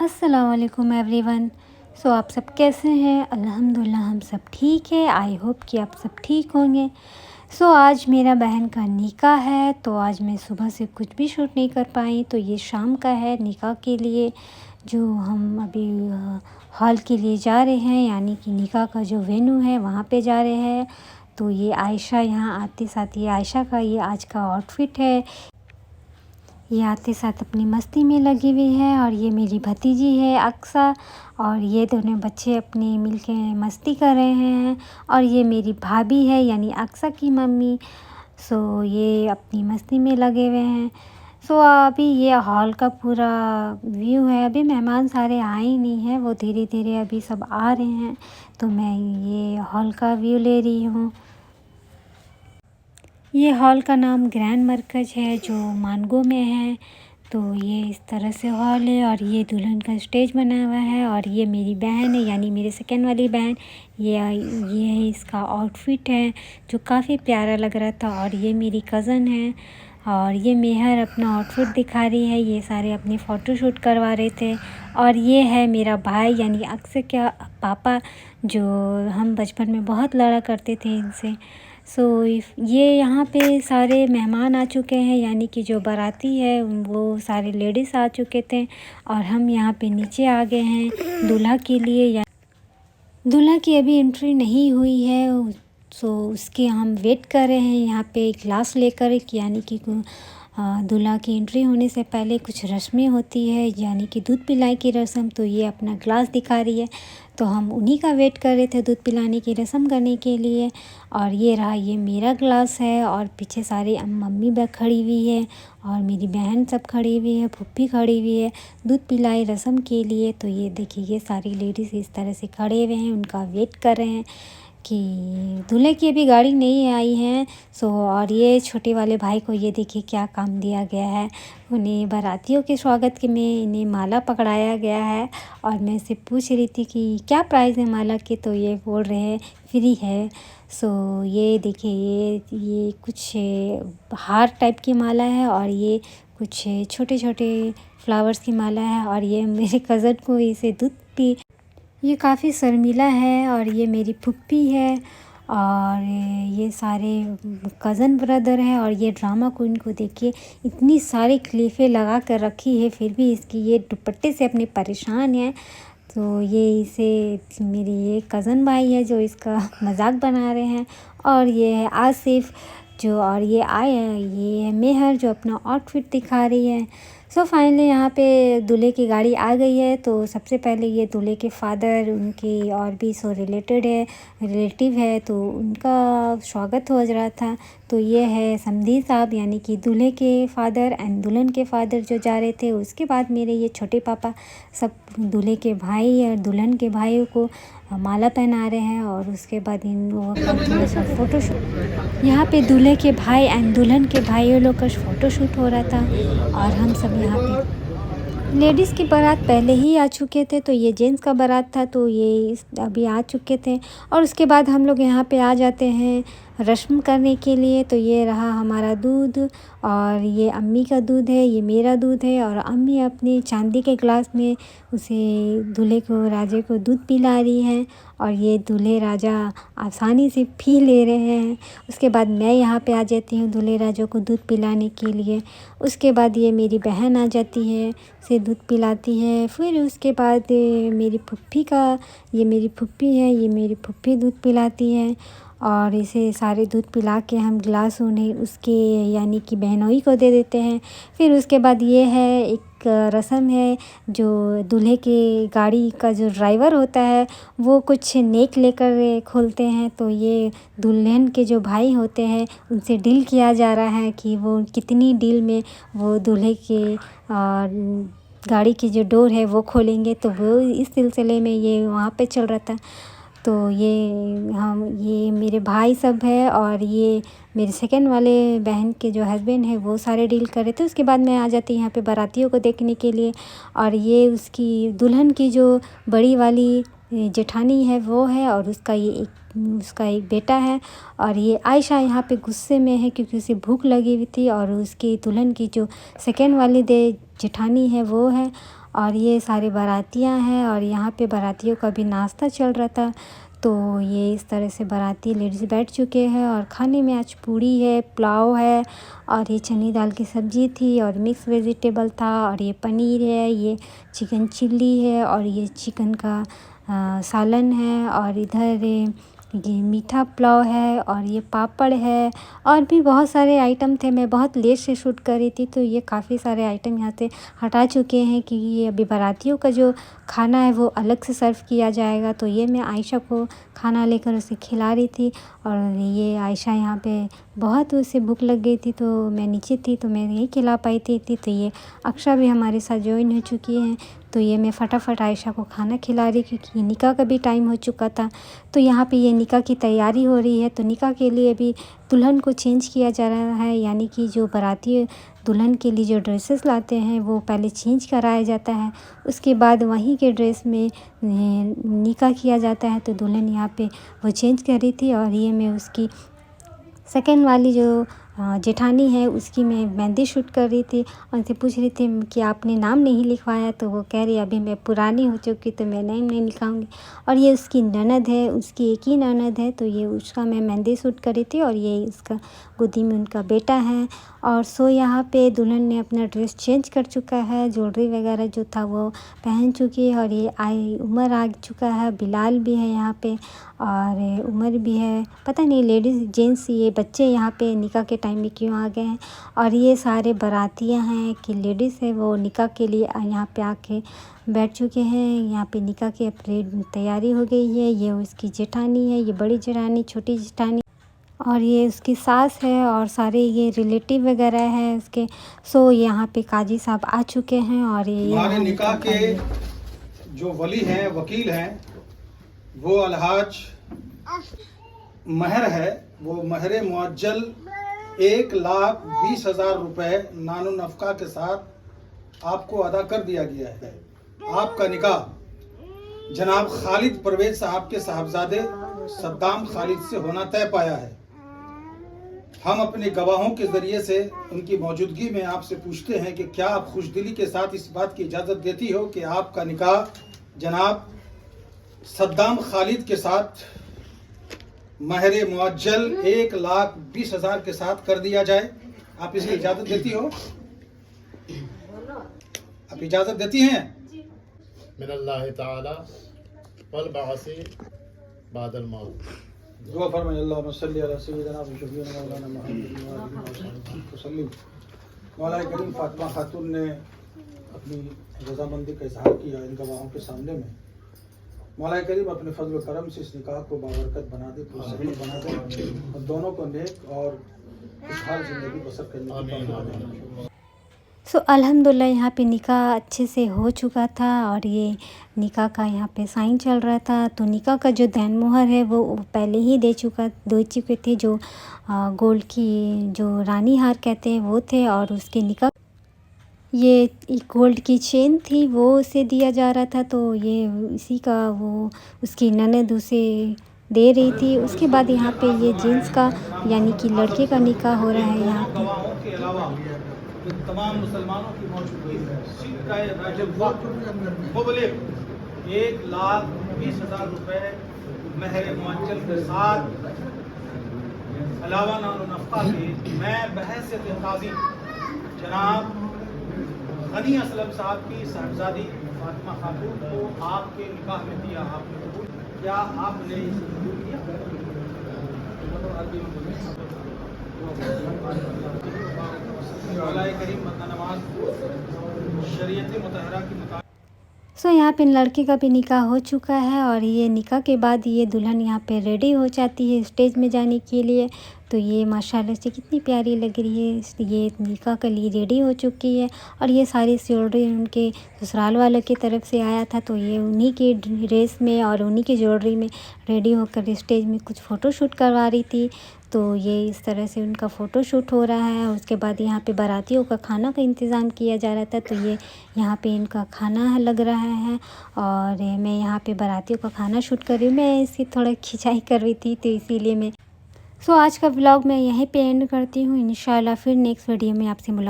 अस्सलामुअलैकुम एवरीवन। आप सब कैसे हैं? अल्हम्दुलिल्लाह हम सब ठीक है। आई होप कि आप सब ठीक होंगे। आज मेरा बहन का निकाह है, तो आज मैं सुबह से कुछ भी शूट नहीं कर पाई। तो ये शाम का है निकाह के लिए, जो हम अभी हॉल के लिए जा रहे हैं, यानी कि निकाह का जो वेन्यू है वहाँ पे जा रहे हैं। तो ये आयशा यहाँ आते साथ, ये आयशा का ये आज का आउटफिट है। ये आते साथ अपनी मस्ती में लगी हुई है। और ये मेरी भतीजी है अक्सा, और ये दोनों बच्चे अपने मिलके मस्ती कर रहे हैं। और ये मेरी भाभी है, यानी अक्सा की मम्मी। ये अपनी मस्ती में लगे हुए हैं। अभी ये हॉल का पूरा व्यू है। अभी मेहमान सारे आए ही नहीं हैं, वो धीरे धीरे अभी सब आ रहे हैं। तो मैं ये हॉल का व्यू ले रही हूँ। ये हॉल का नाम ग्रैंड मरकज़ है, जो मानगो में है। तो ये इस तरह से हॉल है, और ये दुल्हन का स्टेज बना हुआ है। और ये मेरी बहन है, यानी मेरे सेकंड वाली बहन। ये है इसका आउटफिट है, जो काफ़ी प्यारा लग रहा था। और ये मेरी कज़न है, और ये मेहर अपना आउटफिट दिखा रही है। ये सारे अपने फ़ोटोशूट करवा रहे थे। और ये है मेरा भाई, यानी अक्सर क्या पापा, जो हम बचपन में बहुत लड़ा करते थे इनसे। ये यहाँ पे सारे मेहमान आ चुके हैं, यानी कि जो बाराती है वो सारे लेडीज़ आ चुके थे। और हम यहाँ पे नीचे आ गए हैं दूल्हा के लिए। या दूल्हा की अभी एंट्री नहीं हुई है, उसके हम वेट कर रहे हैं यहाँ पे ग्लास लेकर, यानी कि दूल्हा की एंट्री होने से पहले कुछ रस्में होती है, यानी कि दूध पिलाई की रस्म। तो ये अपना ग्लास दिखा रही है, तो हम उन्हीं का वेट कर रहे थे दूध पिलाने की रस्म करने के लिए। और ये रहा, ये मेरा ग्लास है। और पीछे सारी मम्मी खड़ी हुई है, और मेरी बहन सब खड़ी हुई है, फुप्पी खड़ी हुई है दूध पिलाई रस्म के लिए। तो ये देखिए, ये सारी लेडीज़ इस तरह से खड़े हुए हैं, उनका वेट कर रहे हैं कि दूल्हे की अभी गाड़ी नहीं आई है। और ये छोटे वाले भाई को ये देखिए क्या काम दिया गया है। उन्हें बारातियों के स्वागत के में इन्हें माला पकड़ाया गया है। और मैं इससे पूछ रही थी कि क्या प्राइस है माला के, तो ये बोल रहे हैं फ्री है। ये देखिए, ये कुछ हार टाइप की माला है, और ये कुछ छोटे छोटे फ्लावर्स की माला है। और ये मेरे कज़न को इसे दूध पी, ये काफ़ी शर्मीला है। और ये मेरी फुप्पी है, और ये सारे कज़न ब्रदर हैं। और ये ड्रामा क्वीन को देखिए, इतनी सारी क्लिपें लगा कर रखी है, फिर भी इसकी ये दुपट्टे से अपने परेशान है। ये इसे मेरी ये कज़न भाई है जो इसका मजाक बना रहे हैं। और ये है आसिफ जो, और ये है मेहर जो अपना आउटफिट दिखा रही है। फाइनली यहाँ पे दूल्हे की गाड़ी आ गई है। तो सबसे पहले ये दूल्हे के फादर, उनकी और भी रिलेटिव है, तो उनका स्वागत हो रहा था। तो ये है समधी साहब, यानी कि दूल्हे के फादर एंड दुल्हन के फादर जो जा रहे थे। उसके बाद मेरे ये छोटे पापा सब दूल्हे के भाई और दुल्हन के भाइयों को माला पहना रहे हैं। और उसके बाद इन लोगों का थोड़ा सा फ़ोटोशूट, यहाँ पे दूल्हे के भाई एंड दुल्हन के भाइयों लोग का फ़ोटोशूट हो रहा था। और हम सब यहाँ पे लेडीज़ की बारात पहले ही आ चुके थे, तो ये जेंट्स का बारात था, तो ये अभी आ चुके थे। और उसके बाद हम लोग यहाँ पे आ जाते हैं रस्म करने के लिए। तो ये रहा हमारा दूध, और ये अम्मी का दूध है, ये मेरा दूध है। और अम्मी अपने चांदी के ग्लास में उसे दूल्हे को, राजे को दूध पिला रही है। और ये दूल्हे राजा आसानी से पी ले रहे हैं। उसके बाद मैं यहाँ पे आ जाती हूँ दूल्हे राजा को दूध पिलाने के लिए। उसके बाद ये मेरी बहन आ जाती है, उसे दूध पिलाती है। फिर उसके बाद मेरी फुप्पी का, ये मेरी फुप्पी है, ये मेरी फुप्पी दूध पिलाती है। और इसे सारे दूध पिला के हम गिलास उन्हें उसके, यानी कि बहनोई को दे देते हैं। फिर उसके बाद ये है एक रस्म है, जो दूल्हे के गाड़ी का जो ड्राइवर होता है वो कुछ नेक लेकर खोलते हैं। तो ये दुल्हन के जो भाई होते हैं उनसे डील किया जा रहा है कि वो कितनी डील में वो दूल्हे के गाड़ी की जो डोर है वो खोलेंगे। तो वो इस सिलसिले में ये वहाँ पे चल रहा था। तो ये मेरे भाई सब है, और ये मेरे सेकंड वाले बहन के जो हस्बैंड है वो सारे डील कर रहे थे। उसके बाद मैं आ जाती यहाँ पे बारातियों को देखने के लिए। और ये उसकी दुल्हन की जो बड़ी वाली जेठानी है वो है, और उसका एक बेटा है। और ये आयशा यहाँ पे गुस्से में है क्योंकि उसे भूख लगी हुई थी। और उसकी दुल्हन की जो सेकंड वाली जेठानी है वो है। और ये सारे बारातियाँ हैं और यहाँ पे बारातियों का भी नाश्ता चल रहा था। तो ये इस तरह से बाराती लेडीज़ बैठ चुके हैं और खाने में आज पूड़ी है, पुलाव है और ये चने दाल की सब्ज़ी थी और मिक्स वेजिटेबल था और ये पनीर है, ये चिकन चिल्ली है और ये चिकन का सालन है और इधर ये मीठा पुलाव है और ये पापड़ है और भी बहुत सारे आइटम थे। मैं बहुत लेट से शूट कर रही थी तो ये काफ़ी सारे आइटम यहाँ से हटा चुके हैं कि ये अभी बारातियों का जो खाना है वो अलग से सर्व किया जाएगा। तो ये मैं आयशा को खाना लेकर उसे खिला रही थी और ये आयशा यहाँ पे बहुत उसे भूख लग गई थी तो मैं नीचे थी तो मैं नहीं खिला पाई थी। तो ये अक्षा भी हमारे साथ ज्वाइन हो चुकी हैं। तो ये मैं फटाफट आयशा को खाना खिला रही क्योंकि निकाह का भी टाइम हो चुका था। तो यहाँ पे ये निकाह की तैयारी हो रही है। तो निकाह के लिए भी दुल्हन को चेंज किया जा रहा है, यानी कि जो बाराती दुल्हन के लिए जो ड्रेसेस लाते हैं वो पहले चेंज कराया जाता है, उसके बाद वहीं के ड्रेस में निकाह किया जाता है। तो दुल्हन यहाँ पे वो चेंज कर रही थी और ये मैं उसकी सेकेंड वाली जो जेठानी है उसकी मैं मेहंदी शूट कर रही थी और उनसे पूछ रही थी कि आपने नाम नहीं लिखवाया। तो वो कह रही अभी मैं पुरानी हो चुकी तो मैं नाम नहीं लिखाऊंगी। और ये उसकी ननद है, उसकी एक ही ननद है तो ये उसका मैं मेहंदी शूट कर रही थी और ये उसका गोदी में उनका बेटा है। और सो यहाँ पे दुल्हन ने अपना ड्रेस चेंज कर चुका है, ज्वेलरी वगैरह जो था वो पहन चुकी है और ये उमर आ चुका है, बिलाल भी है यहाँ पे और उमर भी है। पता नहीं लेडीज़ जेंट्स ये बच्चे यहाँ पे निकाह के टाइम में क्यों आ गए हैं। और ये सारे बारातियाँ हैं कि लेडीज़ है वो निकाह के लिए यहाँ पे आके बैठ चुके हैं। यहाँ पे निकाह की तैयारी हो गई है। ये उसकी जेठानी है, ये बड़ी जेठानी, छोटी जेठानी और ये उसकी सास है और सारे ये रिलेटिव वगैरह हैं उसके। सो यहाँ पे काजी साहब आ चुके हैं और ये हमारे निकाह के जो वली हैं, वकील हैं, वो अलहाज महर है, वो महर मुअज्जल 1,20,000 रुपए नानो नफका के साथ आपको अदा कर दिया गया है। आपका निकाह जनाब खालिद परवेज साहब के साहबजादे सद्दाम खालिद से होना तय पाया है। हम अपने गवाहों के जरिए से उनकी मौजूदगी में आपसे पूछते हैं कि क्या आप खुशदिली के साथ इस बात की इजाज़त देती हो कि आपका निकाह जनाब सद्दाम खालिद के साथ महर मुअज्जल 1,20,000 के साथ कर दिया जाए। आप इसकी इजाज़त देती हो? आप इजाज़त देती हैं? मिनल्लाहि ताला वल बासी बादल मौत। दुआ फरमाइए अल्लाहुम्मा सल्ली अला सय्यिदिना व शफीना मौलाना मुहम्मद वसल्लम। मौलाए करीम फातिमा खातून ने अपनी रज़ामंदी का इजहार किया इन गवाहों के सामने में। मौलाए करीम अपने फजल करम से इस निकाह को बाबरकत बना दे, पुरसकीन बना दे और दोनों को नेक और खुशहाल ज़िंदगी बसर करने की तौफीक दे। सो अल्हम्दुलिल्लाह यहाँ पे निकाह अच्छे से हो चुका था और ये निकाह का यहाँ पे साइन चल रहा था। तो निकाह का जो दैन मोहर है वो पहले ही दे चुके थे। जो गोल्ड की जो रानी हार कहते हैं वो थे और उसके निकाह ये गोल्ड की चेन थी वो उसे दिया जा रहा था। तो ये इसी का वो उसकी ननद उसे दे रही थी। उसके बाद यहाँ पे ये जेंट्स का यानी कि लड़के का निकाह हो रहा है। यहाँ पे तमाम मुसलमानों की मौजूदगी है। सिक्का राजब मुबलिग 1,20,000 रुपए महर मुअज्जल के साथ अलावा नानो नफ़्क़ा के मैं बहैसियत काज़ी जनाब गनी असलम साहब की साहबजादी फातिमा खातून को आपके निकाह में दिया। आपने कबूल क्या? आपने इसे कबूल किया? सो यहाँ पे लड़के का भी निकाह हो चुका है और ये निकाह के बाद ये दुल्हन यहाँ पे रेडी हो जाती है स्टेज में जाने के लिए। तो ये माशाल्लाह से कितनी प्यारी लग रही है। ये निकाह के लिए रेडी हो चुकी है और ये सारी ज्वेलरी उनके ससुराल वालों की तरफ से आया था। तो ये उन्हीं की ड्रेस में और उन्हीं की ज्वेलरी में रेडी होकर स्टेज में कुछ फ़ोटो शूट करवा रही थी। तो ये इस तरह से उनका फ़ोटो शूट हो रहा है। उसके बाद यहाँ पे बारातियों का खाना का इंतज़ाम किया जा रहा था। तो ये यहाँ पे इनका खाना लग रहा है और मैं यहाँ पे बारातियों का खाना शूट कर रही हूँ। मैं इसकी थोड़ा खिंचाई कर रही थी तो इसीलिए मैं आज का व्लॉग मैं यहीं पे एंड करती हूँ। इंशाल्लाह फिर नेक्स्ट वीडियो में आपसे